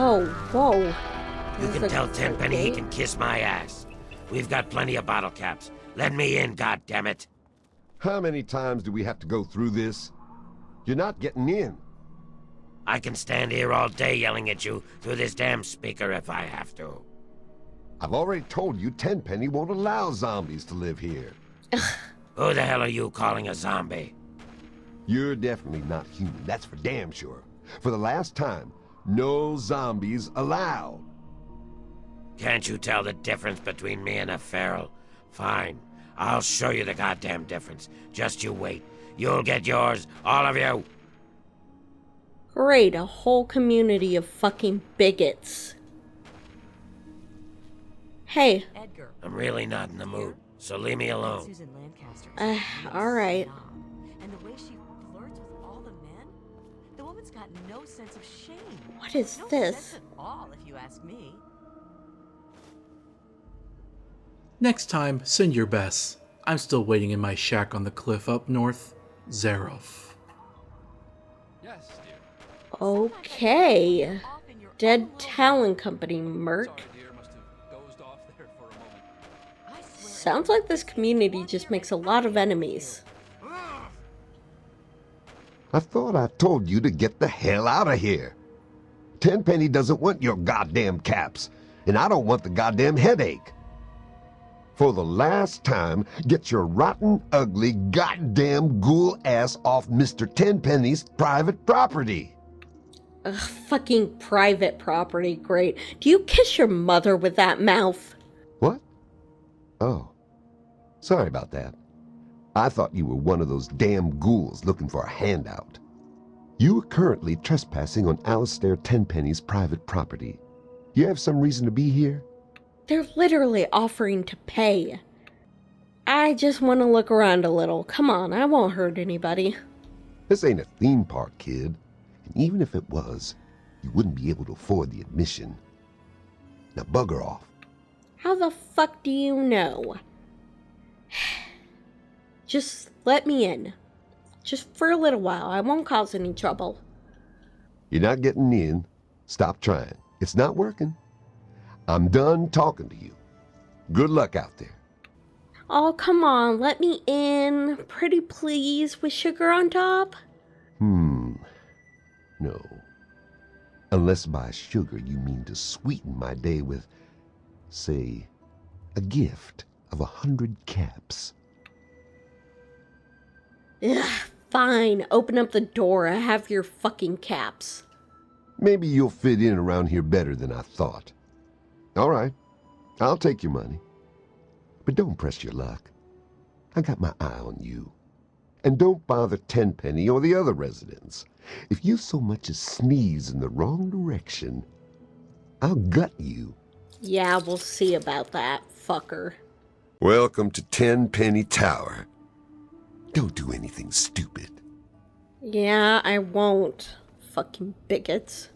Whoa, whoa. You can tell Tenpenny he can kiss my ass. We've got plenty of bottle caps. Let me in, goddammit. How many times do we have to go through this? You're not getting in. I can stand here all day yelling at you through this damn speaker if I have to. I've already told you Tenpenny won't allow zombies to live here. Who the hell are you calling a zombie? You're definitely not human, that's for damn sure. For the last time, no zombies allowed. Can't you tell the difference between me and a feral? Fine, I'll show you the goddamn difference. Just you wait. You'll get yours, all of you. Great, a whole community of fucking bigots. Hey. Edgar. I'm really not in the mood, so leave me alone. Susan Lancaster's Alright. And the way she flirts with all the men? The woman's got no sense of shame. What is no this? sense at all, if you ask me. Next time, send your best. I'm still waiting in my shack on the cliff up north. Zaroff. Yes, dear. Okay. Dead Talon Company, Merc. Sorry, dear. Must have dozed off there for a moment. Sounds like this community just makes a lot of enemies. I thought I told you to get the hell out of here. Tenpenny doesn't want your goddamn caps, and I don't want the goddamn headache. For the last time, get your rotten, ugly, goddamn ghoul ass off Mr. Tenpenny's private property. Ugh, fucking private property, great. Do you kiss your mother with that mouth? What? Oh. Sorry about that. I thought you were one of those damn ghouls looking for a handout. You are currently trespassing on Alistair Tenpenny's private property. You have some reason to be here? They're literally offering to pay. I just want to look around a little. Come on, I won't hurt anybody. This ain't a theme park, kid. And even if it was, you wouldn't be able to afford the admission. Now bugger off. How the fuck do you know? Just let me in. Just for a little while. I won't cause any trouble. You're not getting in. Stop trying. It's not working. I'm done talking to you. Good luck out there. Oh, come on. Let me in. Pretty please, with sugar on top? No. Unless by sugar you mean to sweeten my day with, say, a gift of 100 caps. Ugh, fine. Open up the door. I have your fucking caps. Maybe you'll fit in around here better than I thought. All right, I'll take your money. But don't press your luck. I got my eye on you. And don't bother Tenpenny or the other residents. If you so much as sneeze in the wrong direction, I'll gut you. Yeah, we'll see about that, fucker. Welcome to Tenpenny Tower. Don't do anything stupid. Yeah, I won't. Fucking bigots.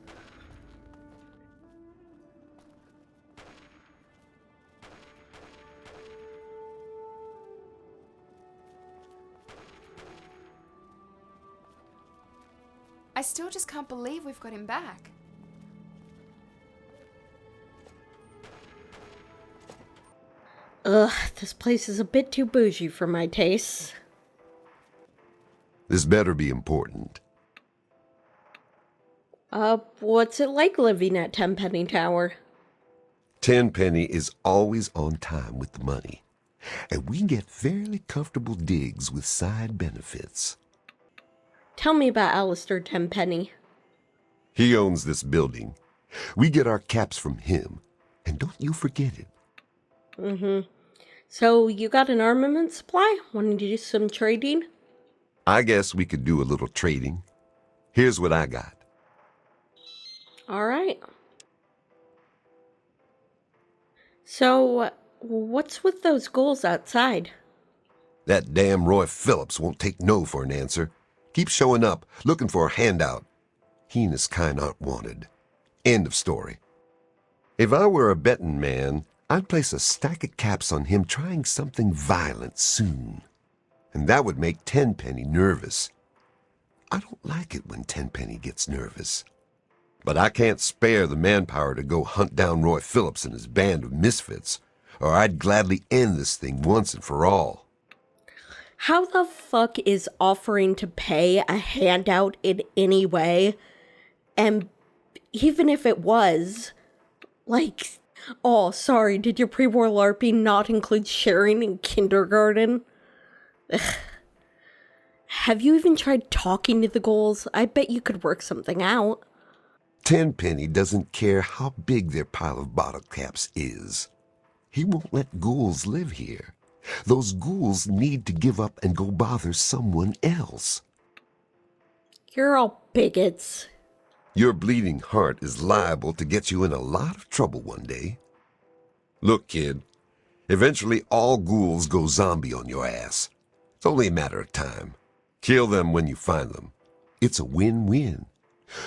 I still just can't believe we've got him back. Ugh, this place is a bit too bougie for my tastes. This better be important. What's it like living at Tenpenny Tower? Tenpenny is always on time with the money, and we get fairly comfortable digs with side benefits. Tell me about Alistair Tenpenny. He owns this building. We get our caps from him, and don't you forget it. So, you got an armament supply? Want to do some trading? I guess we could do a little trading. Here's what I got. Alright. So, what's with those ghouls outside? That damn Roy Phillips won't take no for an answer. Keep showing up, looking for a handout. He and his kind aren't wanted. End of story. If I were a betting man, I'd place a stack of caps on him trying something violent soon. And that would make Tenpenny nervous. I don't like it when Tenpenny gets nervous. But I can't spare the manpower to go hunt down Roy Phillips and his band of misfits, or I'd gladly end this thing once and for all. How the fuck is offering to pay a handout in any way? And even if it was, like, oh, sorry, did your pre-war LARPing not include sharing in kindergarten? Ugh. Have you even tried talking to the ghouls? I bet you could work something out. Tenpenny doesn't care how big their pile of bottle caps is. He won't let ghouls live here. Those ghouls need to give up and go bother someone else. You're all bigots. Your bleeding heart is liable to get you in a lot of trouble one day. Look, kid, eventually all ghouls go zombie on your ass. It's only a matter of time. Kill them when you find them. It's a win-win.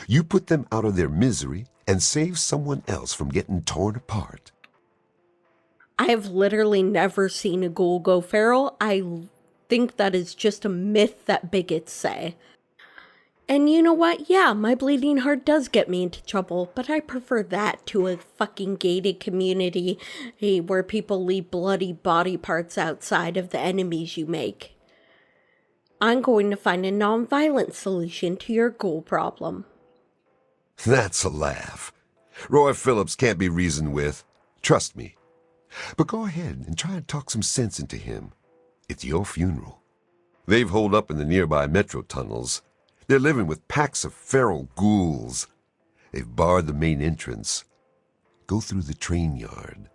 You put them out of their misery and save someone else from getting torn apart. I have literally never seen a ghoul go feral. I think that is just a myth that bigots say. And you know what? Yeah, my bleeding heart does get me into trouble, but I prefer that to a fucking gated community where people leave bloody body parts outside of the enemies you make. I'm going to find a non-violent solution to your ghoul problem. That's a laugh. Roy Phillips can't be reasoned with. Trust me. But go ahead and try and talk some sense into him. It's your funeral. They've holed up in the nearby metro tunnels. They're living with packs of feral ghouls. They've barred the main entrance. Go through the train yard.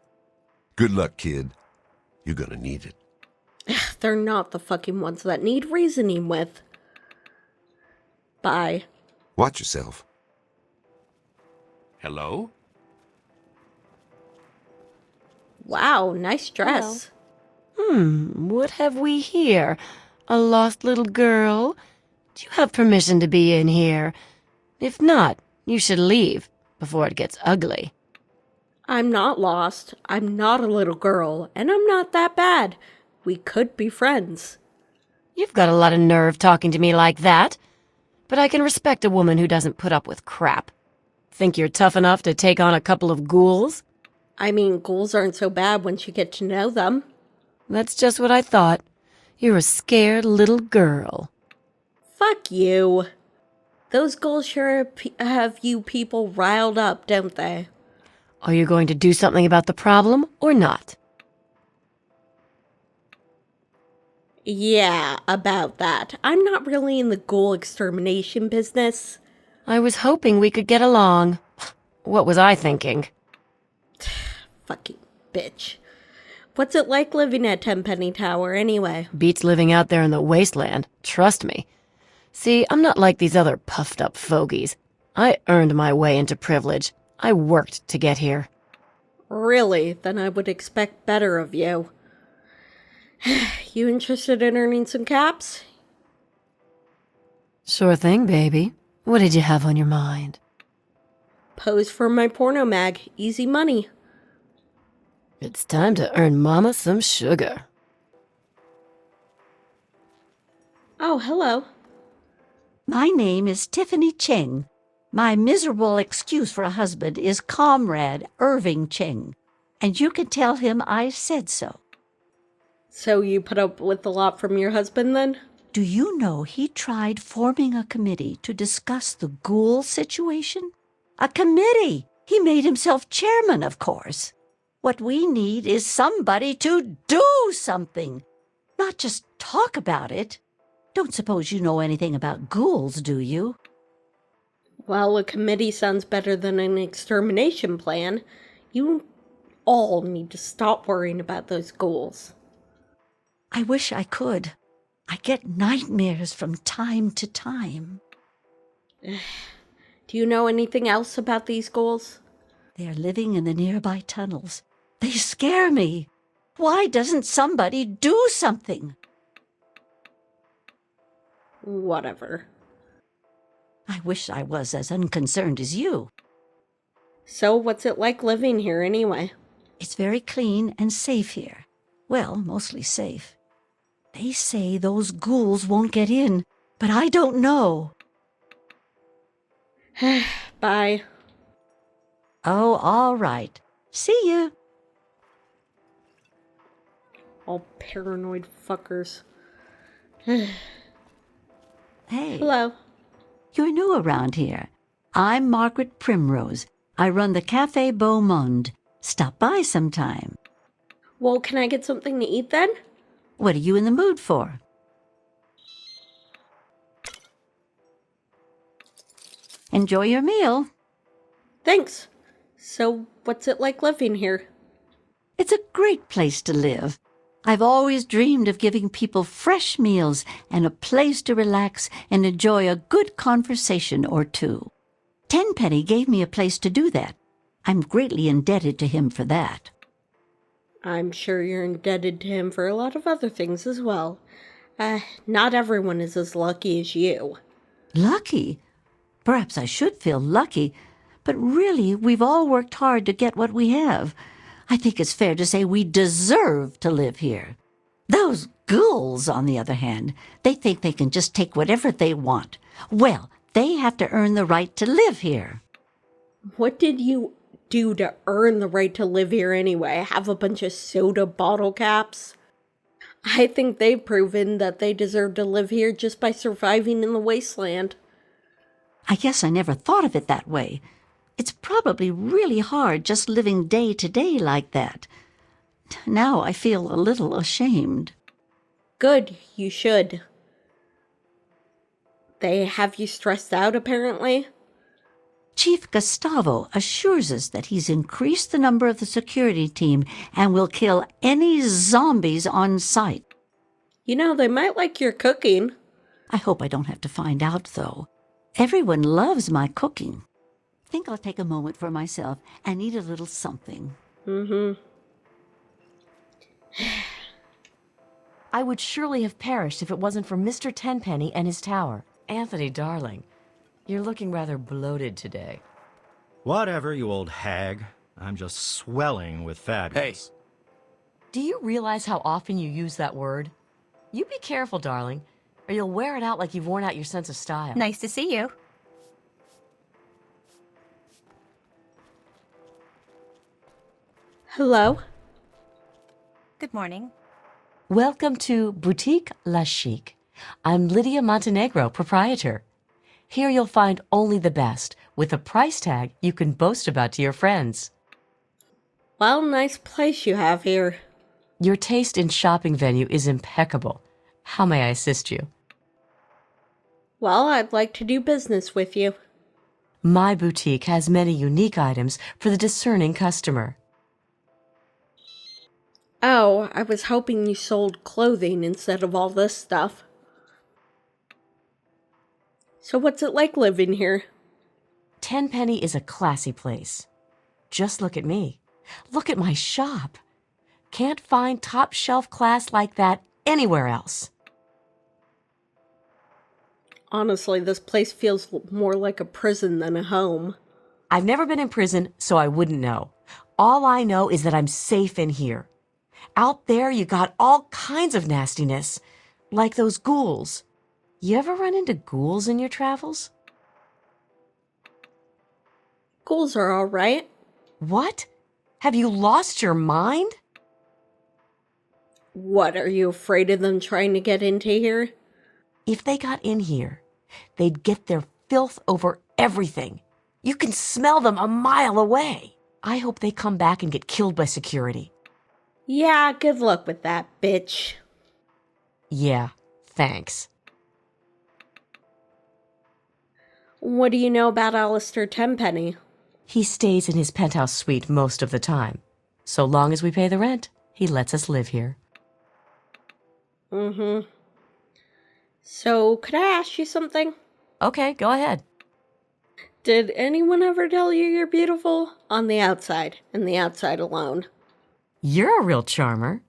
Good luck, kid. You're gonna need it. They're not the fucking ones that need reasoning with. Bye. Watch yourself. Hello? Wow, nice dress. What have we here? A lost little girl? Do you have permission to be in here? If not, you should leave before it gets ugly. I'm not lost. I'm not a little girl, and I'm not that bad. We could be friends. You've got a lot of nerve talking to me like that. But I can respect a woman who doesn't put up with crap. Think you're tough enough to take on a couple of ghouls? I mean, ghouls aren't so bad once you get to know them. That's just what I thought. You're a scared little girl. Fuck you. Those ghouls sure have you people riled up, don't they? Are you going to do something about the problem or not? Yeah, about that. I'm not really in the ghoul extermination business. I was hoping we could get along. What was I thinking? Fucking bitch. What's it like living at Tenpenny Tower, anyway? Beats living out there in the wasteland, trust me. See, I'm not like these other puffed-up fogies. I earned my way into privilege. I worked to get here. Really? Then I would expect better of you. You interested in earning some caps? Sure thing, baby. What did you have on your mind? Pose for my porno mag. Easy money. It's time to earn Mama some sugar. Oh, hello. My name is Tiffany Cheng. My miserable excuse for a husband is Comrade Irving Cheng, and you can tell him I said so. So you put up with a lot from your husband, then? Do you know he tried forming a committee to discuss the ghoul situation? A committee! He made himself chairman, of course. What we need is somebody to do something, not just talk about it. Don't suppose you know anything about ghouls, do you? Well, a committee sounds better than an extermination plan. You all need to stop worrying about those ghouls. I wish I could. I get nightmares from time to time. Do you know anything else about these ghouls? They're living in the nearby tunnels. They scare me. Why doesn't somebody do something? Whatever. I wish I was as unconcerned as you. So, what's it like living here anyway? It's very clean and safe here. Well, mostly safe. They say those ghouls won't get in, but I don't know. Bye. Oh, all right. See you. All paranoid fuckers. Hey, Hello. you're new around here. I'm Margaret Primrose. I run the Café Beau Monde. Stop by sometime. Well, can I get something to eat then? What are you in the mood for? Enjoy your meal. Thanks. So, what's it like living here? It's a great place to live. I've always dreamed of giving people fresh meals and a place to relax and enjoy a good conversation or two. Tenpenny gave me a place to do that. I'm greatly indebted to him for that. I'm sure you're indebted to him for a lot of other things as well. Not everyone is as lucky as you. Lucky? Perhaps I should feel lucky, but really we've all worked hard to get what we have. I think it's fair to say we deserve to live here. Those ghouls, on the other hand, they think they can just take whatever they want. Well, they have to earn the right to live here. What did you do to earn the right to live here anyway? Have a bunch of soda bottle caps? I think they've proven that they deserve to live here just by surviving in the wasteland. I guess I never thought of it that way. It's probably really hard just living day to day like that. Now I feel a little ashamed. Good, you should. They have you stressed out, apparently? Chief Gustavo assures us that he's increased the number of the security team and will kill any zombies on sight. You know, they might like your cooking. I hope I don't have to find out, though. Everyone loves my cooking. I think I'll take a moment for myself and eat a little something. I would surely have perished if it wasn't for Mr. Tenpenny and his tower. Anthony, darling, you're looking rather bloated today. Whatever, you old hag. I'm just swelling with fabulous. Hey. Do you realize how often you use that word? You be careful, darling, or you'll wear it out like you've worn out your sense of style. Nice to see you. Hello? Good morning. Welcome to Boutique La Chic. I'm Lydia Montenegro, proprietor. Here you'll find only the best, with a price tag you can boast about to your friends. Well, nice place you have here. Your taste in shopping venue is impeccable. How may I assist you? Well, I'd like to do business with you. My boutique has many unique items for the discerning customer. Oh, I was hoping you sold clothing instead of all this stuff. So what's it like living here? Tenpenny is a classy place. Just look at me. Look at my shop. Can't find top shelf class like that anywhere else. Honestly, this place feels more like a prison than a home. I've never been in prison, so I wouldn't know. All I know is that I'm safe in here. Out there, you got all kinds of nastiness, like those ghouls. You ever run into ghouls in your travels? Ghouls are all right. What? Have you lost your mind? What, are you afraid of them trying to get into here? If they got in here, they'd get their filth over everything. You can smell them a mile away. I hope they come back and get killed by security. Yeah, good luck with that, bitch. Yeah, thanks. What do you know about Alistair Tenpenny? He stays in his penthouse suite most of the time. So long as we pay the rent, he lets us live here. So, could I ask you something? Okay, go ahead. Did anyone ever tell you you're beautiful? On the outside, and the outside alone. You're a real charmer.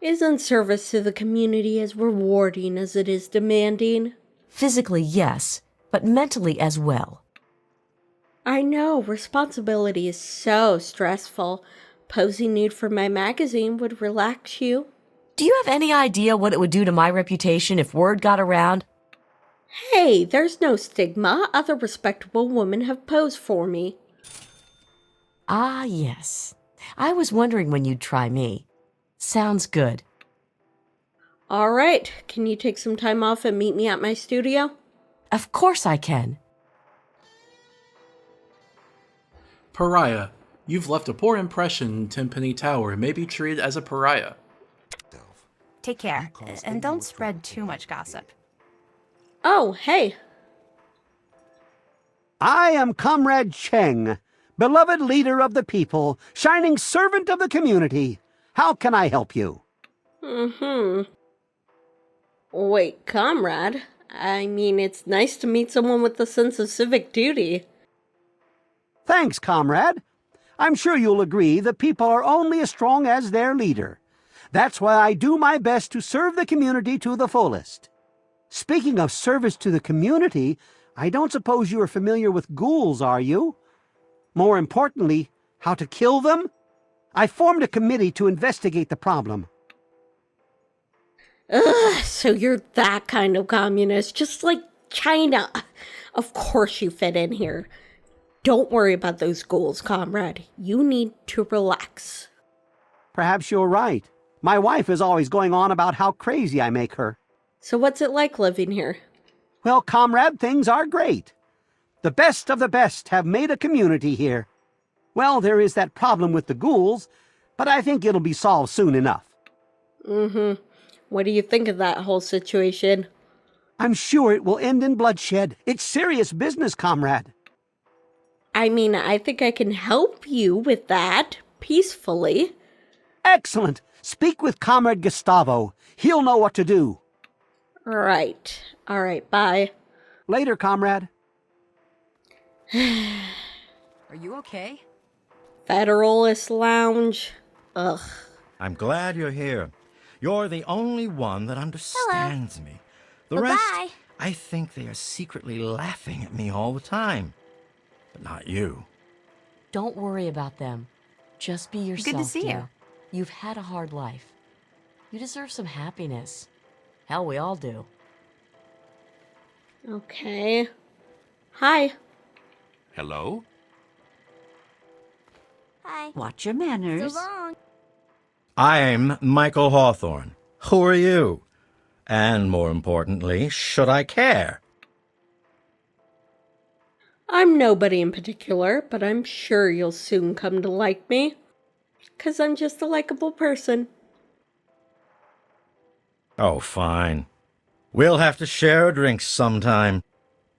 Isn't service to the community as rewarding as it is demanding? Physically, yes, but mentally as well. I know, responsibility is so stressful. Posing nude for my magazine would relax you. Do you have any idea what it would do to my reputation if word got around? Hey, there's no stigma. Other respectable women have posed for me. Ah, yes. I was wondering when you'd try me. Sounds good. All right, can you take some time off and meet me at my studio? Of course I can. Pariah, you've left a poor impression in Tenpenny Tower and may be treated as a pariah. Take care, and don't spread too much gossip. Oh, hey. I am Comrade Cheng, beloved leader of the people, shining servant of the community. How can I help you? Wait, comrade? I mean, it's nice to meet someone with a sense of civic duty. Thanks, comrade. I'm sure you'll agree the people are only as strong as their leader. That's why I do my best to serve the community to the fullest. Speaking of service to the community, I don't suppose you are familiar with ghouls, are you? More importantly, how to kill them? I formed a committee to investigate the problem. Ugh, so you're that kind of communist, just like China. Of course you fit in here. Don't worry about those ghouls, comrade. You need to relax. Perhaps you're right. My wife is always going on about how crazy I make her. So what's it like living here? Well, comrade, things are great. The best of the best have made a community here. Well, there is that problem with the ghouls, but I think it'll be solved soon enough. What do you think of that whole situation? I'm sure it will end in bloodshed. It's serious business, comrade. I mean, I think I can help you with that, peacefully. Excellent. Speak with Comrade Gustavo. He'll know what to do. Right. All right, bye. Later, comrade. Are you okay? Federalist Lounge. Ugh. I'm glad you're here. You're the only one that understands me. The rest, I think they are secretly laughing at me all the time. But not you. Don't worry about them. Just be yourself, Good to see dear. You've had a hard life. You deserve some happiness. Hell, we all do. Okay. Hi. Hello? Hi. Watch your manners. So long. I'm Michael Hawthorne. Who are you? And more importantly, should I care? I'm nobody in particular, but I'm sure you'll soon come to like me. 'Cause I'm just a likable person. Oh, fine. We'll have to share a drink sometime.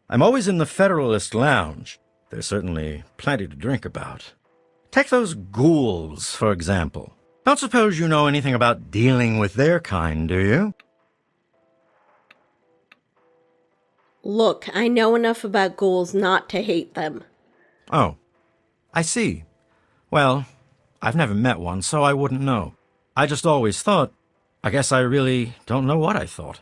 I'm always in the Federalist Lounge. There's certainly plenty to drink about. Take those ghouls, for example. Don't suppose you know anything about dealing with their kind, do you? Look, I know enough about ghouls not to hate them. Oh, I see. Well, I've never met one, so I wouldn't know. I just always thought. I guess I really don't know what I thought.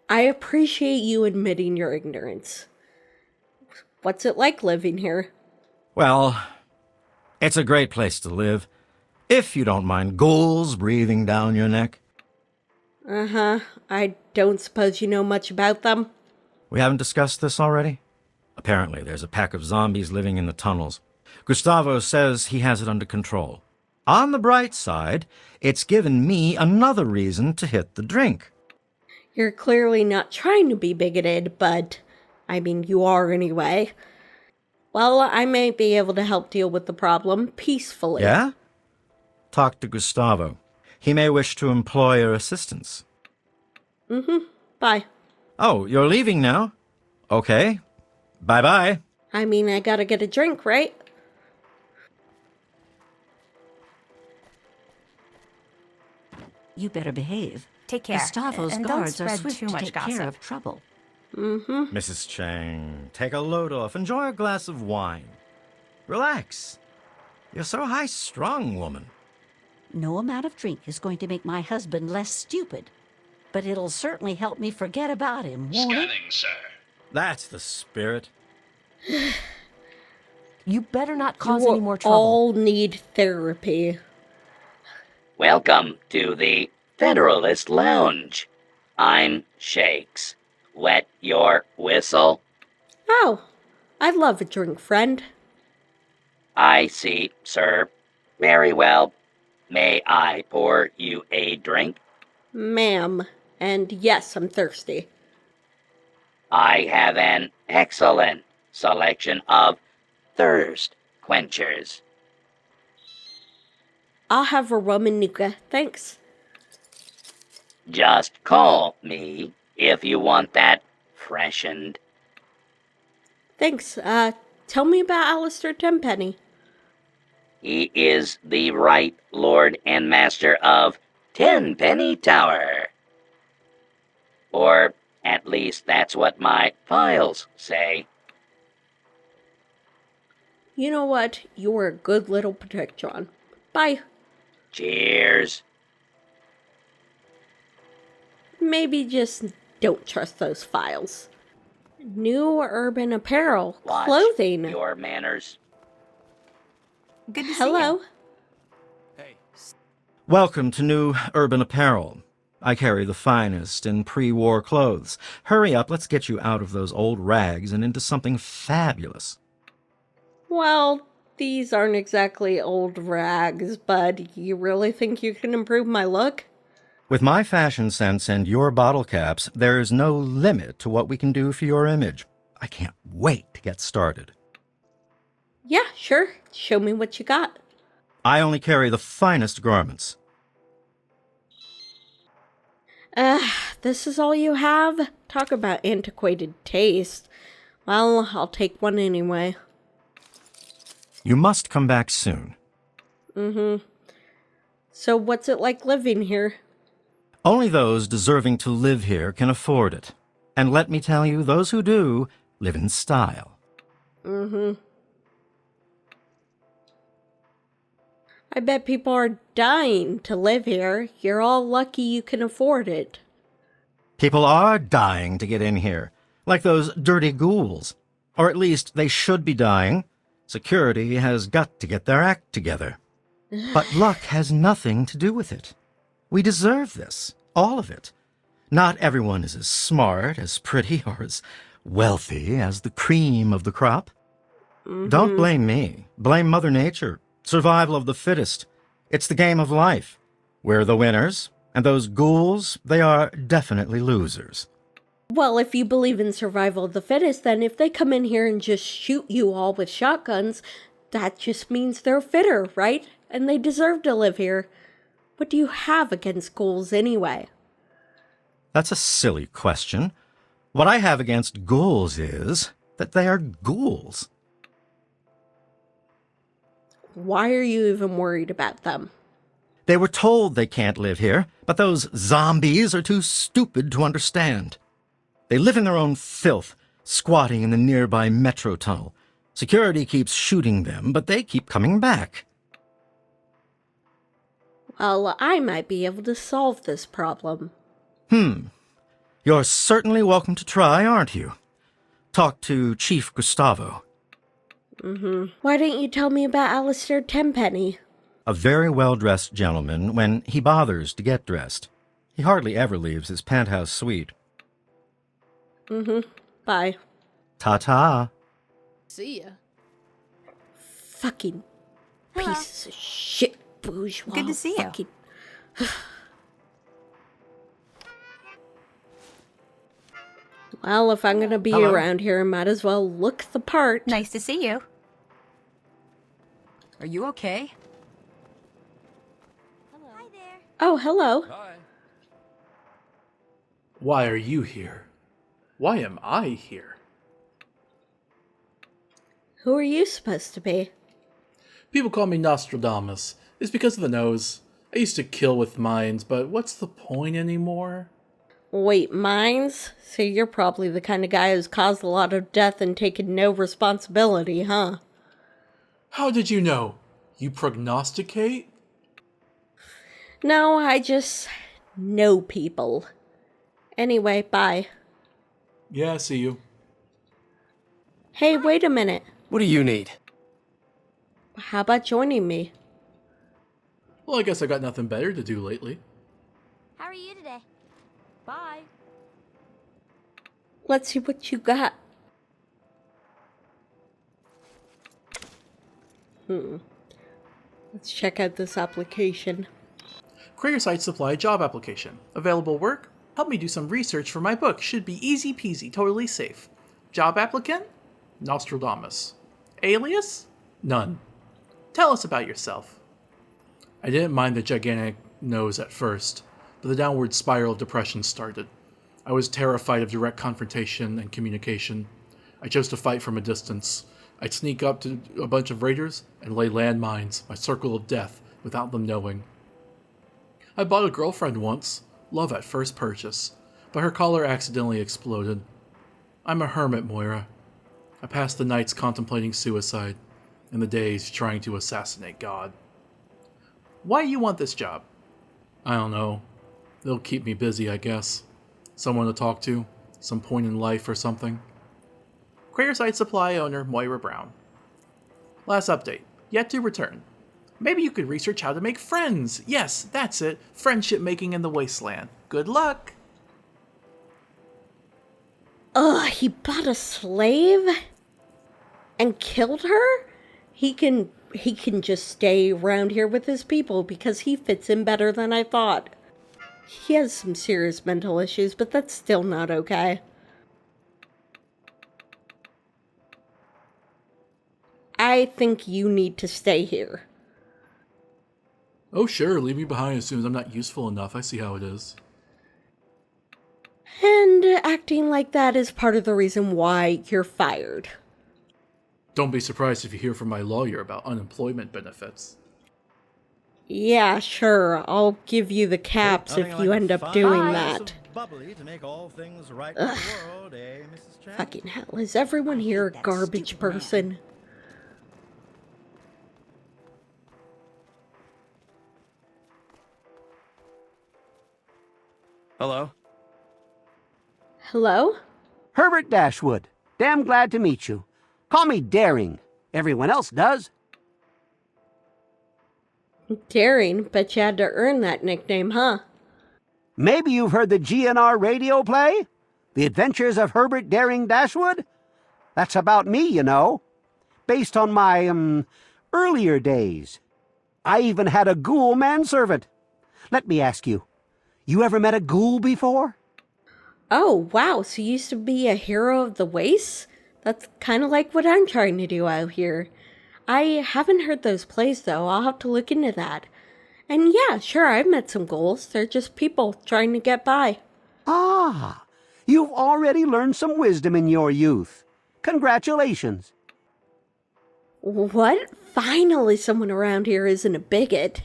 I appreciate you admitting your ignorance. What's it like living here? Well, it's a great place to live. If you don't mind ghouls breathing down your neck. I don't suppose you know much about them? We haven't discussed this already? Apparently, there's a pack of zombies living in the tunnels. Gustavo says he has it under control. On the bright side, it's given me another reason to hit the drink. You're clearly not trying to be bigoted, but, I mean, you are anyway. Well, I may be able to help deal with the problem peacefully. Yeah? Talk to Gustavo. He may wish to employ your assistance. Bye. Oh, you're leaving now? Okay. Bye-bye. I mean, I gotta get a drink, right? You better behave. Take care. Gustavo's and don't guards are spread swift too to much take gossip. care of trouble. Mrs. Chang, take a load off. Enjoy a glass of wine. Relax. You're so high-strung, woman. No amount of drink is going to make my husband less stupid. But it'll certainly help me forget about him, won't it? Sir. That's the spirit. You better not cause You any more trouble. all need therapy. Welcome to the Federalist Lounge. I'm Shakes. Wet your whistle? Oh, I love a drink, friend. I see, sir. Very well. May I pour you a drink? Ma'am. And yes, I'm thirsty. I have an excellent selection of thirst quenchers. I'll have a rum and nuka, thanks. Just call me if you want that freshened. Thanks. Tell me about Alistair Tenpenny. He is the right lord and master of Tenpenny Tower. Or at least that's what my files say. You know what? You were a good little protectron. Bye. Cheers. Maybe just don't trust those files. New urban apparel, Watch clothing. your manners. Good to see Hello. you. Welcome to New Urban Apparel. I carry the finest in pre-war clothes. Hurry up, let's get you out of those old rags and into something fabulous. Well, these aren't exactly old rags, but you really think you can improve my look? With my fashion sense and your bottle caps, there's no limit to what we can do for your image. I can't wait to get started. Yeah, sure. Show me what you got. I only carry the finest garments. This is all you have? Talk about antiquated taste. Well, I'll take one anyway. You must come back soon. So what's it like living here? Only those deserving to live here can afford it. And let me tell you, those who do live in style. I bet people are dying to live here. You're all lucky you can afford it. People are dying to get in here, like those dirty ghouls. Or at least they should be dying. Security has got to get their act together. But luck has nothing to do with it. We deserve this, all of it. Not everyone is as smart, as pretty, or as wealthy as the cream of the crop. Don't blame me. Blame Mother Nature. Survival of the fittest. It's the game of life. We're the winners, and those ghouls, they are definitely losers. Well, if you believe in survival of the fittest, then if they come in here and just shoot you all with shotguns, that just means they're fitter, right? And they deserve to live here. What do you have against ghouls anyway? That's a silly question. What I have against ghouls is that they are ghouls. Why are you even worried about them? They were told they can't live here, but those zombies are too stupid to understand. They live in their own filth, squatting in the nearby metro tunnel. Security keeps shooting them, but they keep coming back. Well, I might be able to solve this problem. You're certainly welcome to try, aren't you? Talk to Chief Gustavo. Why didn't you tell me about Alistair Tenpenny? A very well-dressed gentleman when he bothers to get dressed. He hardly ever leaves his penthouse suite. Bye. Ta-ta. See ya. Fucking pieces of shit bourgeois. Good to see you. fucking... Well, if I'm gonna be around here, I might as well look the part. Nice to see you. Are you okay? Hi there. Oh, hello. Hi. Why are you here? Why am I here? Who are you supposed to be? People call me Nostradamus. It's because of the nose. I used to kill with mines, but what's the point anymore? Wait, mines? So you're probably the kind of guy who's caused a lot of death and taken no responsibility, huh? How did you know? You prognosticate? No, I just know people. Anyway, bye. Yeah, see you. Hey, wait a minute. What do you need? How about joining me? Well, I guess I got nothing better to do lately. How are you today? Bye. Let's see what you got. Let's check out this application. Career Site Supply job application. Available work? Help me do some research for my book. Should be easy peasy, totally safe. Job applicant? Nostradamus. Alias? None. Tell us about yourself. I didn't mind the gigantic nose at first, but the downward spiral of depression started. I was terrified of direct confrontation and communication. I chose to fight from a distance. I'd sneak up to a bunch of raiders and lay landmines, my circle of death, without them knowing. I bought a girlfriend once, love at first purchase, but her collar accidentally exploded. I'm a hermit, Moira. I pass the nights contemplating suicide, and the days trying to assassinate God. Why you want this job? I don't know. They'll keep me busy, I guess. Someone to talk to, some point in life or something. Career Site Supply owner Moira Brown. Last update. Yet to return. Maybe you could research how to make friends. Yes, that's it. Friendship making in the wasteland. Good luck. Ugh, he bought a slave and killed her? He can just stay around here with his people because he fits in better than I thought. He has some serious mental issues, but that's still not okay. I think you need to stay here. Oh sure, leave me behind as soon as I'm not useful enough. I see how it is. And acting like that is part of the reason why you're fired. Don't be surprised if you hear from my lawyer about unemployment benefits. Yeah, sure. I'll give you the caps if you end up doing that. Bubbly to make all things right in the world, eh, Mrs. Chan? Fucking hell, is everyone here a garbage person? Hello? Hello? Herbert Dashwood. Damn glad to meet you. Call me Daring. Everyone else does. Daring? Bet you had to earn that nickname, huh? Maybe you've heard the GNR radio play? The Adventures of Herbert Daring Dashwood? That's about me, you know. Based on my, earlier days. I even had a ghoul manservant. Let me ask you, you ever met a ghoul before? Oh, wow, so you used to be a hero of the wastes? That's kind of like what I'm trying to do out here. I haven't heard those plays, though. I'll have to look into that. And yeah, sure, I've met some ghouls. They're just people trying to get by. Ah, you've already learned some wisdom in your youth. Congratulations. What? Finally someone around here isn't a bigot.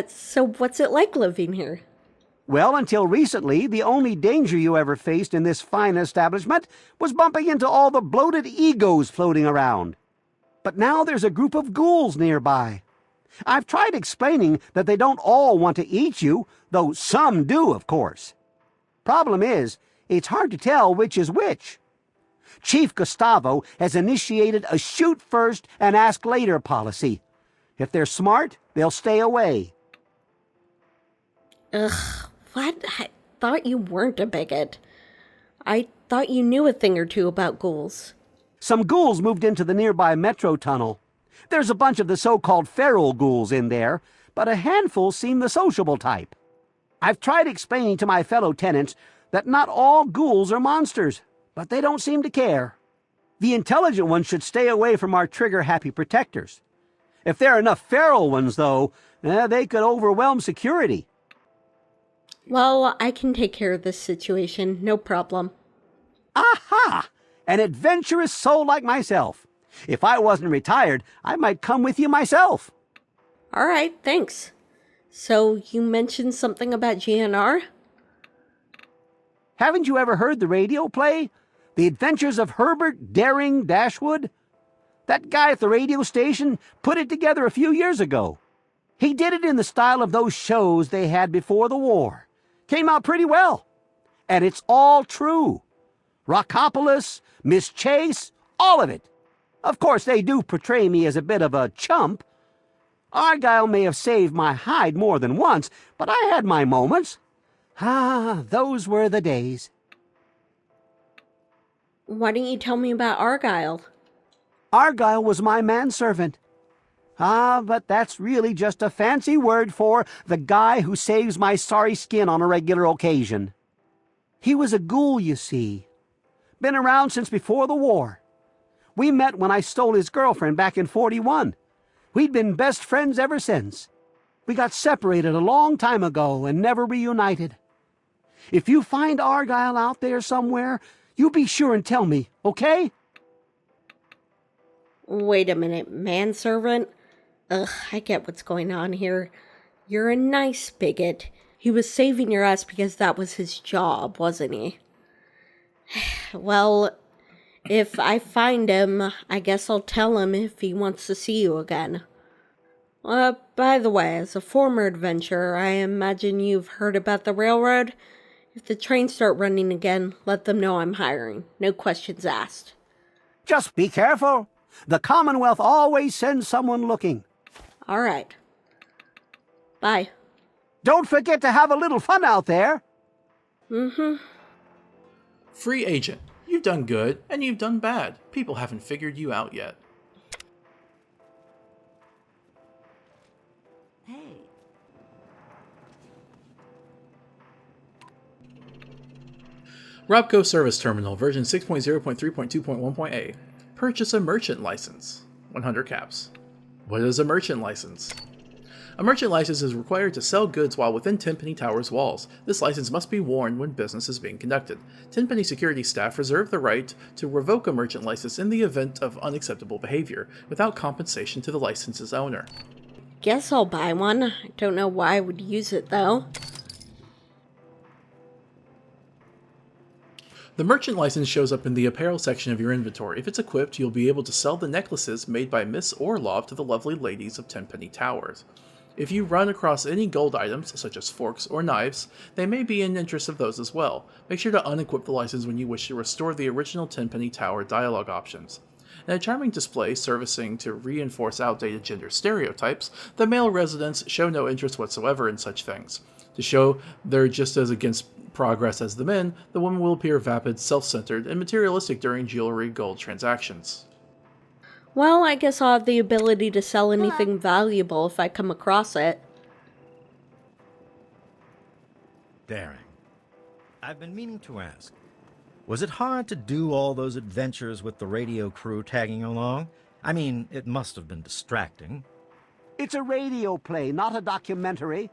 So what's it like living here? Well, until recently, the only danger you ever faced in this fine establishment was bumping into all the bloated egos floating around. But now there's a group of ghouls nearby. I've tried explaining that they don't all want to eat you, though some do, of course. Problem is, it's hard to tell which is which. Chief Gustavo has initiated a shoot first and ask later policy. If they're smart, they'll stay away. Ugh, what? I thought you weren't a bigot. I thought you knew a thing or two about ghouls. Some ghouls moved into the nearby metro tunnel. There's a bunch of the so-called feral ghouls in there, but a handful seem the sociable type. I've tried explaining to my fellow tenants that not all ghouls are monsters, but they don't seem to care. The intelligent ones should stay away from our trigger-happy protectors. If there are enough feral ones, though, they could overwhelm security. Well, I can take care of this situation, no problem. Aha! An adventurous soul like myself. If I wasn't retired, I might come with you myself. All right, thanks. So, you mentioned something about GNR? Haven't you ever heard the radio play? The Adventures of Herbert Daring Dashwood? That guy at the radio station put it together a few years ago. He did it in the style of those shows they had before the war. Came out pretty well. And it's all true. Rockopolis, Miss Chase, all of it. Of course, they do portray me as a bit of a chump. Argyle may have saved my hide more than once, but I had my moments. Ah, those were the days. Why don't you tell me about Argyle? Argyle was my manservant. Ah, but that's really just a fancy word for the guy who saves my sorry skin on a regular occasion. He was a ghoul, you see. Been around since before the war. We met when I stole his girlfriend back in 41. We'd been best friends ever since. We got separated a long time ago and never reunited. If you find Argyle out there somewhere, you be sure and tell me, okay? Wait a minute, manservant? Ugh, I get what's going on here. You're a nice bigot. He was saving your ass because that was his job, wasn't he? Well, if I find him, I guess I'll tell him if he wants to see you again. By the way, as a former adventurer, I imagine you've heard about the railroad? If the trains start running again, let them know I'm hiring. No questions asked. Just be careful. The Commonwealth always sends someone looking. All right. Bye. Don't forget to have a little fun out there. Mm-hmm. Free agent. You've done good, and you've done bad. People haven't figured you out yet. Hey. Robco Service Terminal, version 6.0.3.2.1.a. Purchase a merchant license. 100 caps. What is a merchant license? A merchant license is required to sell goods while within Tenpenny Tower's walls. This license must be worn when business is being conducted. Tenpenny security staff reserve the right to revoke a merchant license in the event of unacceptable behavior, without compensation to the license's owner. Guess I'll buy one. I don't know why I would use it, though. The merchant license shows up in the apparel section of your inventory. If it's equipped, you'll be able to sell the necklaces made by Miss Orlov to the lovely ladies of Tenpenny Towers. If you run across any gold items, such as forks or knives, they may be in interest of those as well. Make sure to unequip the license when you wish to restore the original Tenpenny Tower dialogue options. In a charming display servicing to reinforce outdated gender stereotypes, the male residents show no interest whatsoever in such things. To show they're just as against progress as the men, the women will appear vapid, self-centered, and materialistic during jewelry gold transactions. Well, I guess I'll have the ability to sell anything valuable if I come across it. Daring. I've been meaning to ask. Was it hard to do all those adventures with the radio crew tagging along? I mean, it must have been distracting. It's a radio play, not a documentary.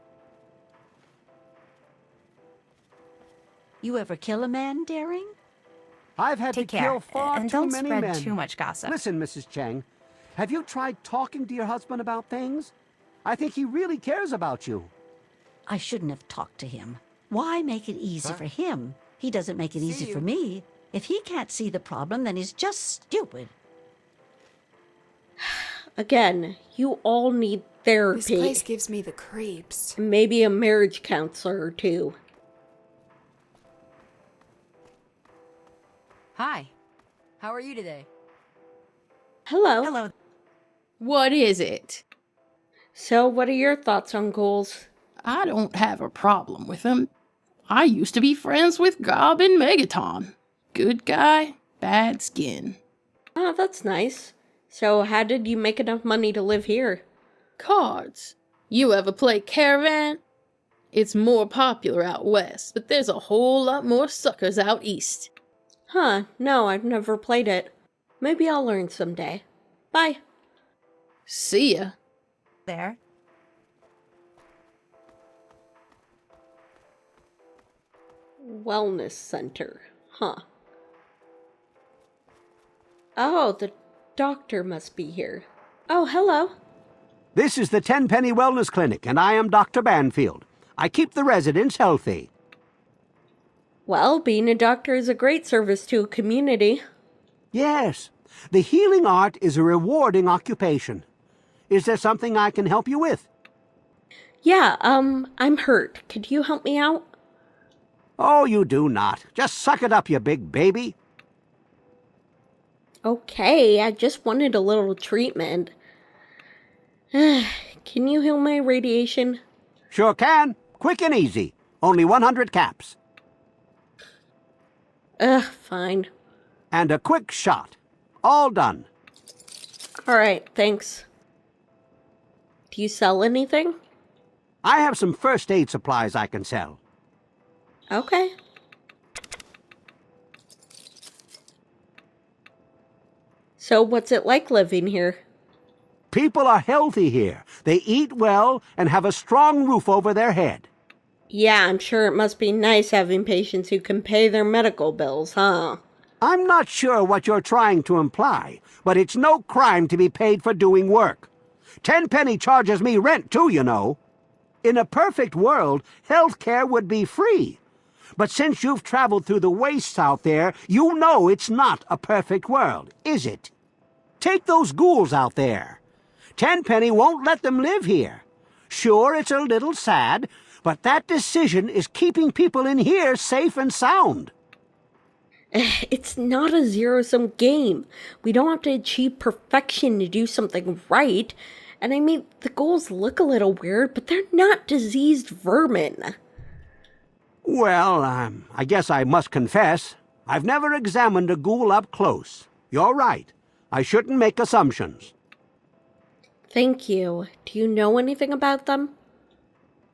You ever kill a man, Daring? I've had Take to care, kill far and too don't many spread men. too much gossip. Listen, Mrs. Chang, have you tried talking to your husband about things? I think he really cares about you. I shouldn't have talked to him. Why make it easy for him? He doesn't make it easy for me. If he can't see the problem, then he's just stupid. Again, you all need therapy. This place gives me the creeps. Maybe a marriage counselor or two. Hi. How are you today? Hello. Hello. What is it? So, what are your thoughts on ghouls? I don't have a problem with them. I used to be friends with Gob and Megaton. Good guy, bad skin. Oh, that's nice. So, how did you make enough money to live here? Cards. You ever play Caravan? It's more popular out west, but there's a whole lot more suckers out east. Huh, no, I've never played it. Maybe I'll learn someday. Bye. See ya. There. Wellness center. Huh. Oh, the doctor must be here. Oh, hello. This is the Tenpenny Wellness Clinic, and I am Dr. Banfield. I keep the residents healthy. Well, being a doctor is a great service to a community. Yes, the healing art is a rewarding occupation. Is there something I can help you with? Yeah, I'm hurt. Could you help me out? Oh, you do not. Just suck it up, you big baby. Okay, I just wanted a little treatment. Can you heal my radiation? Sure can. Quick and easy. Only 100 caps. Fine. And a quick shot. All done. Alright, thanks. Do you sell anything? I have some first aid supplies I can sell. Okay. So what's it like living here? People are healthy here. They eat well and have a strong roof over their head. Yeah, I'm sure it must be nice having patients who can pay their medical bills, huh? I'm not sure what you're trying to imply, but it's no crime to be paid for doing work. Tenpenny charges me rent too, you know. In a perfect world, health care would be free. But since you've traveled through the wastes out there, you know it's not a perfect world, is it? Take those ghouls out there. Tenpenny won't let them live here. Sure, it's a little sad, but that decision is keeping people in here safe and sound. It's not a zero-sum game. We don't have to achieve perfection to do something right. And I mean, the ghouls look a little weird, but they're not diseased vermin. Well, I guess I must confess, I've never examined a ghoul up close. You're right. I shouldn't make assumptions. Thank you. Do you know anything about them?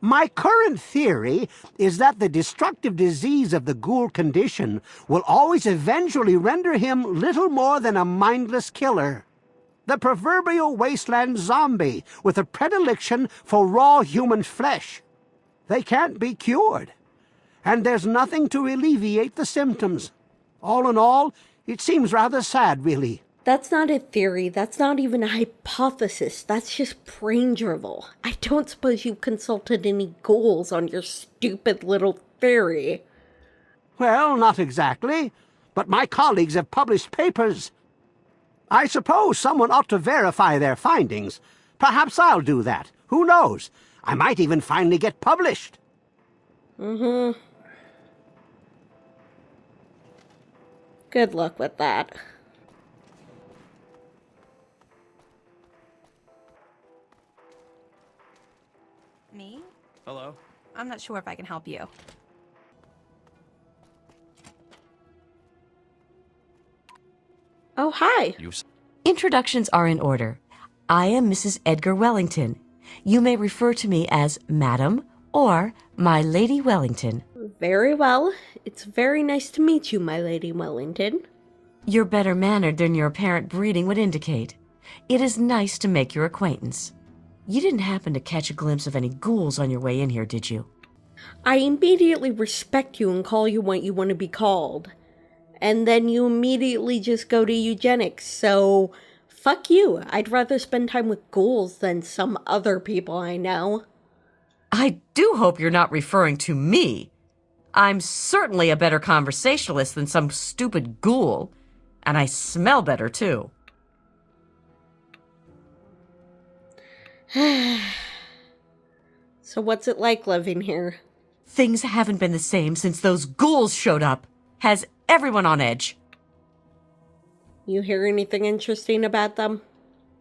My current theory is that the destructive disease of the ghoul condition will always eventually render him little more than a mindless killer. The proverbial wasteland zombie with a predilection for raw human flesh. They can't be cured, and there's nothing to alleviate the symptoms. All in all, it seems rather sad, really. That's not a theory. That's not even a hypothesis. That's just brain drivel. I don't suppose you consulted any ghouls on your stupid little theory. Well, not exactly, but my colleagues have published papers. I suppose someone ought to verify their findings. Perhaps I'll do that. Who knows? I might even finally get published. Mm-hmm. Good luck with that. Me? Hello? I'm not sure if I can help you. Oh, hi. Introductions are in order. I am Mrs. Edgar Wellington. You may refer to me as Madam or My Lady Wellington. Very well. It's very nice to meet you, my Lady Wellington. You're better mannered than your apparent breeding would indicate. It is nice to make your acquaintance. You didn't happen to catch a glimpse of any ghouls on your way in here, did you? I immediately respect you and call you what you want to be called. And then you immediately just go to eugenics, so fuck you. I'd rather spend time with ghouls than some other people I know. I do hope you're not referring to me. I'm certainly a better conversationalist than some stupid ghoul, and I smell better, too. So what's it like living here? Things haven't been the same since those ghouls showed up. Has everyone on edge. You hear anything interesting about them?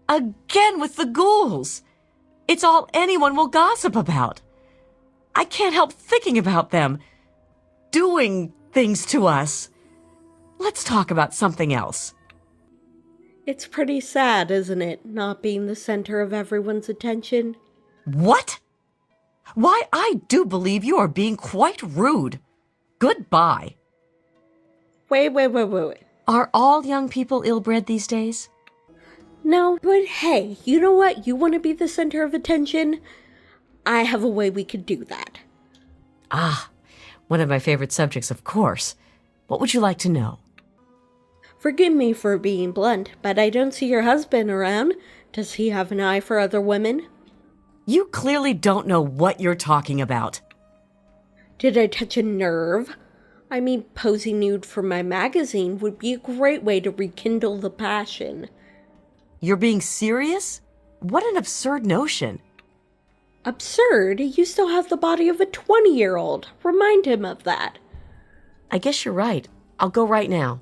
Again with the ghouls. It's all anyone will gossip about. I can't help thinking about them. Doing things to us. Let's talk about something else. It's pretty sad, isn't it, not being the center of everyone's attention? What? Why, I do believe you are being quite rude. Goodbye. Wait. Are all young people ill-bred these days? No, but hey, you know what? You want to be the center of attention? I have a way we could do that. Ah, one of my favorite subjects, of course. What would you like to know? Forgive me for being blunt, but I don't see your husband around. Does he have an eye for other women? You clearly don't know what you're talking about. Did I touch a nerve? I mean, posing nude for my magazine would be a great way to rekindle the passion. You're being serious? What an absurd notion. Absurd? You still have the body of a 20-year-old. Remind him of that. I guess you're right. I'll go right now.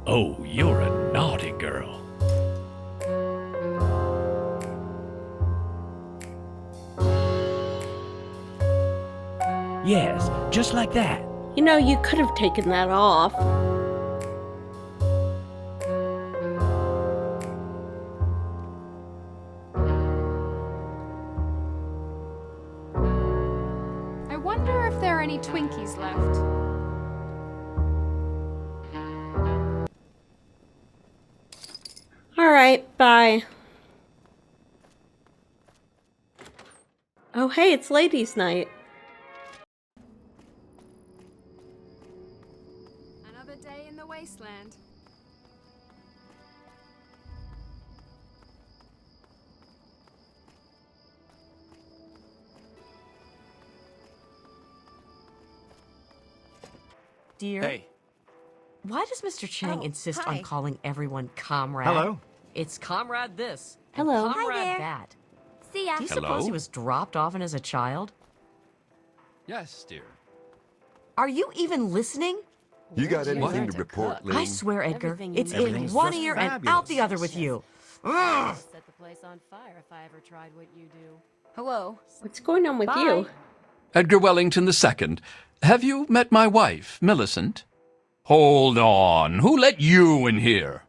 Oh, you're a naughty girl. Yes, just like that. You know, you could have taken that off. wonder if there are any Twinkies left. Alright, bye. Oh hey, it's ladies' night. Another day in the wasteland. Dear? Hey. Why does Mr. Chang insist hi. on calling everyone comrade? Hello. It's comrade this. and Hello. Hi Comrade there. that. See ya. Do you Hello? suppose he was dropped off as a child? Yes, dear. Are you even listening? You got Where'd you anything learn to to report, cook? Lynn? I swear, Edgar, Everything it's you need. in Everything's one just ear and fabulous. out the other with you. Ugh. Set the place on fire if I ever tried what you do. Hello. What's going on with you? Edgar Wellington II. Have you met my wife, Millicent? Hold on. Who let you in here?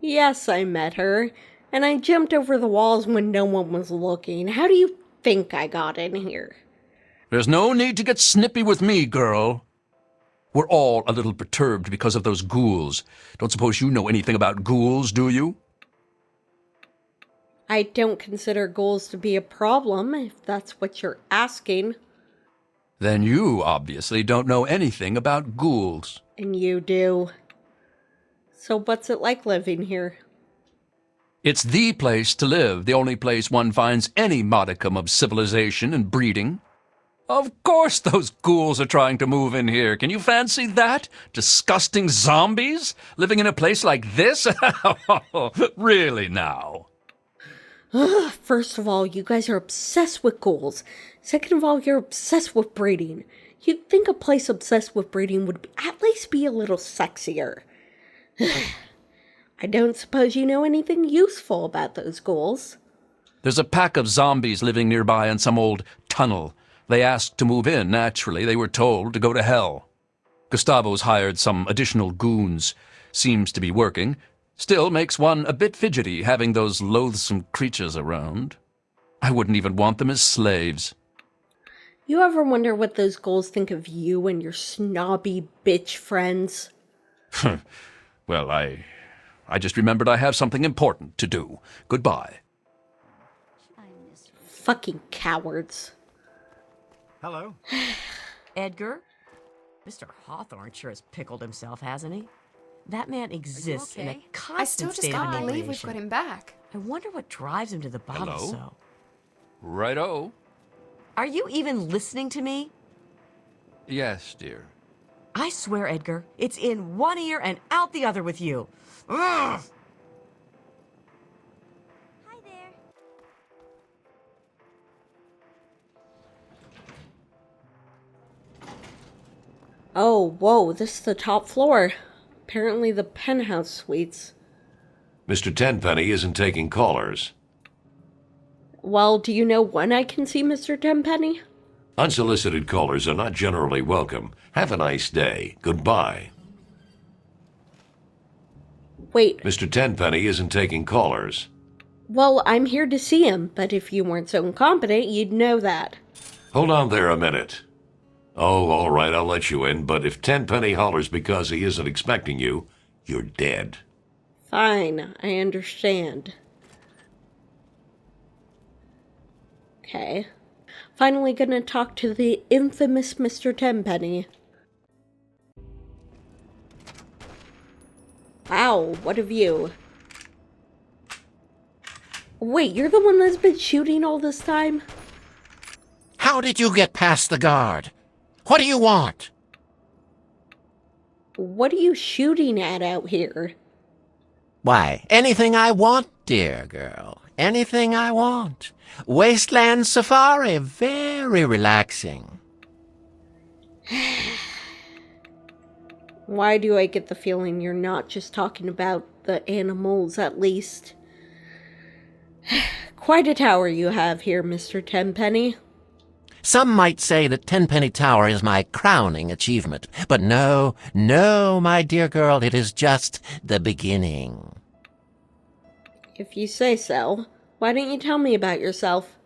Yes, I met her, and I jumped over the walls when no one was looking. How do you think I got in here? There's no need to get snippy with me, girl. We're all a little perturbed because of those ghouls. Don't suppose you know anything about ghouls, do you? I don't consider ghouls to be a problem, if that's what you're asking. Then you obviously don't know anything about ghouls. And you do. So what's it like living here? It's the place to live, the only place one finds any modicum of civilization and breeding. Of course those ghouls are trying to move in here. Can you fancy that? Disgusting zombies living in a place like this? Really now? Ugh, first of all, you guys are obsessed with ghouls. Second of all, you're obsessed with breeding. You'd think a place obsessed with breeding would at least be a little sexier. I don't suppose you know anything useful about those ghouls. There's a pack of zombies living nearby in some old tunnel. They asked to move in, naturally. They were told to go to hell. Gustavo's hired some additional goons. Seems to be working. Still makes one a bit fidgety having those loathsome creatures around. I wouldn't even want them as slaves. You ever wonder what those ghouls think of you and your snobby bitch friends? Well, I just remembered I have something important to do. Goodbye. Fucking cowards. Hello. Edgar? Mr. Hawthorne sure has pickled himself, hasn't he? That man exists in a I constant still just state of can't believe we've inebriation. got him back. I wonder what drives him to the bottle Hello? so. Righto. Are you even listening to me? Yes, dear. I swear, Edgar, it's in one ear and out the other with you. Ugh! Hi there. Oh, whoa, this is the top floor. Apparently the penthouse suites. Mr. Tenpenny isn't taking callers. Well, do you know when I can see Mr. Tenpenny? Unsolicited callers are not generally welcome. Have a nice day. Goodbye. Wait, Mr. Tenpenny isn't taking callers. well, I'm here to see him, but if you weren't so incompetent, you'd know that. Hold on there a minute. Oh, all right, I'll let you in, but if Tenpenny hollers because he isn't expecting you, you're dead. Fine, I understand. Okay. Finally gonna talk to the infamous Mr. Tenpenny. Wow, what a view. Wait, you're the one that's been shooting all this time? How did you get past the guard? What do you want? What are you shooting at out here? Why, anything I want, dear girl. Anything I want. Wasteland safari, very relaxing. Why do I get the feeling you're not just talking about the animals, at least? Quite a tower you have here, Mr. Tenpenny. Some might say that Tenpenny Tower is my crowning achievement. But no, no, my dear girl, it is just the beginning. If you say so. Why don't you tell me about yourself?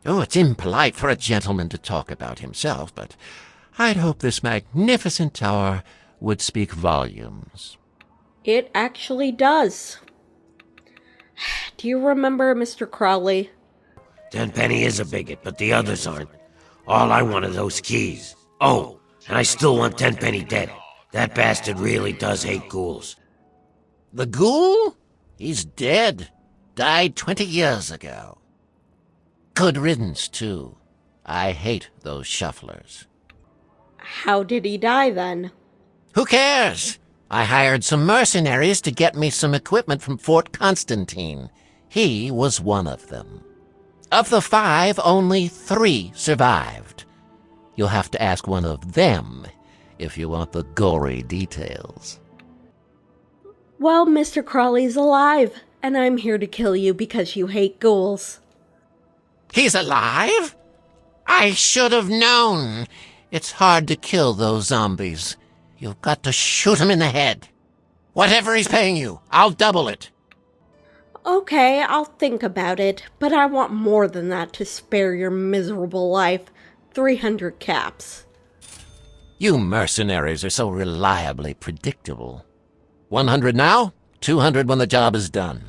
Oh, it's impolite for a gentleman to talk about himself, but I'd hope this magnificent tower would speak volumes. It actually does. Do you remember Mr. Crowley? Tenpenny is a bigot, but the others aren't. All I want are those keys. Oh, and I still want Tenpenny dead. That bastard really does hate ghouls. The ghoul? He's dead. Died 20 years ago. Good riddance, too. I hate those shufflers. How did he die, then? Who cares? I hired some mercenaries to get me some equipment from Fort Constantine. He was one of them. Of the 5, only 3 survived. You'll have to ask one of them if you want the gory details. Well, Mr. Crawley's alive, and I'm here to kill you because you hate ghouls. He's alive? I should have known. It's hard to kill those zombies. You've got to shoot him in the head. Whatever he's paying you, I'll double it. Okay, I'll think about it, but I want more than that to spare your miserable life. 300 caps. You mercenaries are so reliably predictable. 100 now, 200 when the job is done.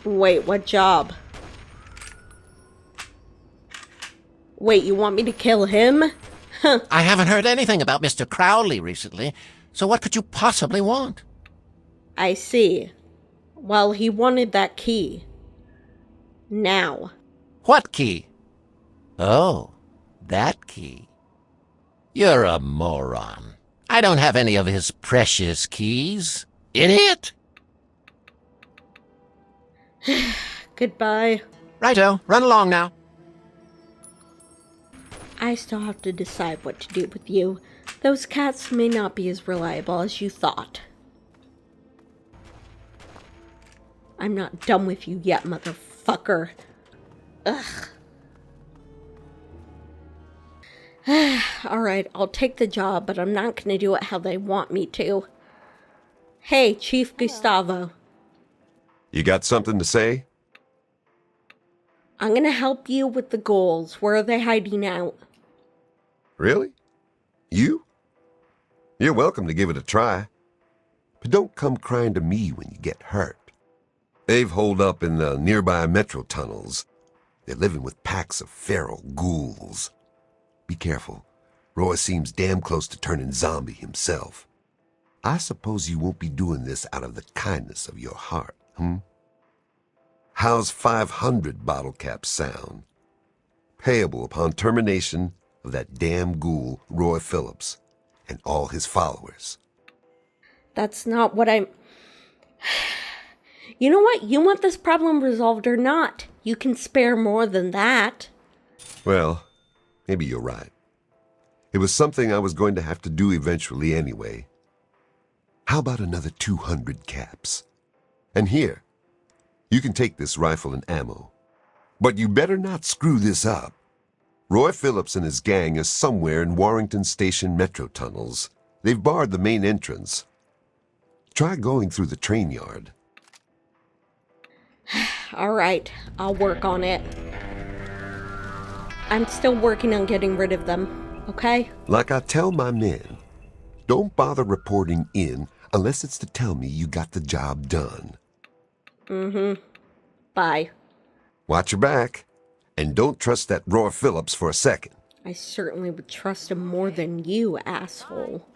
Wait, what job? Wait, you want me to kill him? Huh. I haven't heard anything about Mr. Crowley recently, so what could you possibly want? I see. Well, he wanted that key. Now. What key? Oh, that key. You're a moron. I don't have any of his precious keys. Idiot! Goodbye. Righto, run along now. I still have to decide what to do with you. Those cats may not be as reliable as you thought. I'm not done with you yet, motherfucker. Ugh. Alright, I'll take the job, but I'm not gonna do it how they want me to. Hey, Chief Gustavo. You got something to say? I'm gonna help you with the ghouls. Where are they hiding out? Really? You? You're welcome to give it a try. But don't come crying to me when you get hurt. They've holed up in the nearby metro tunnels. They're living with packs of feral ghouls. Be careful. Roy seems damn close to turning zombie himself. I suppose you won't be doing this out of the kindness of your heart, How's 500 bottle caps sound? Payable upon termination of that damn ghoul, Roy Phillips, and all his followers. That's not what I'm... You know what? You want this problem resolved or not. You can spare more than that. Well, maybe you're right. It was something I was going to have to do eventually anyway. How about another 200 caps? And here, you can take this rifle and ammo. But you better not screw this up. Roy Phillips and his gang are somewhere in Warrington Station metro tunnels. They've barred the main entrance. Try going through the train yard. Alright, I'll work on it. I'm still working on getting rid of them, okay? Like I tell my men, don't bother reporting in unless it's to tell me you got the job done. Bye. Watch your back, and don't trust that Roy Phillips for a second. I certainly would trust him more than you, asshole.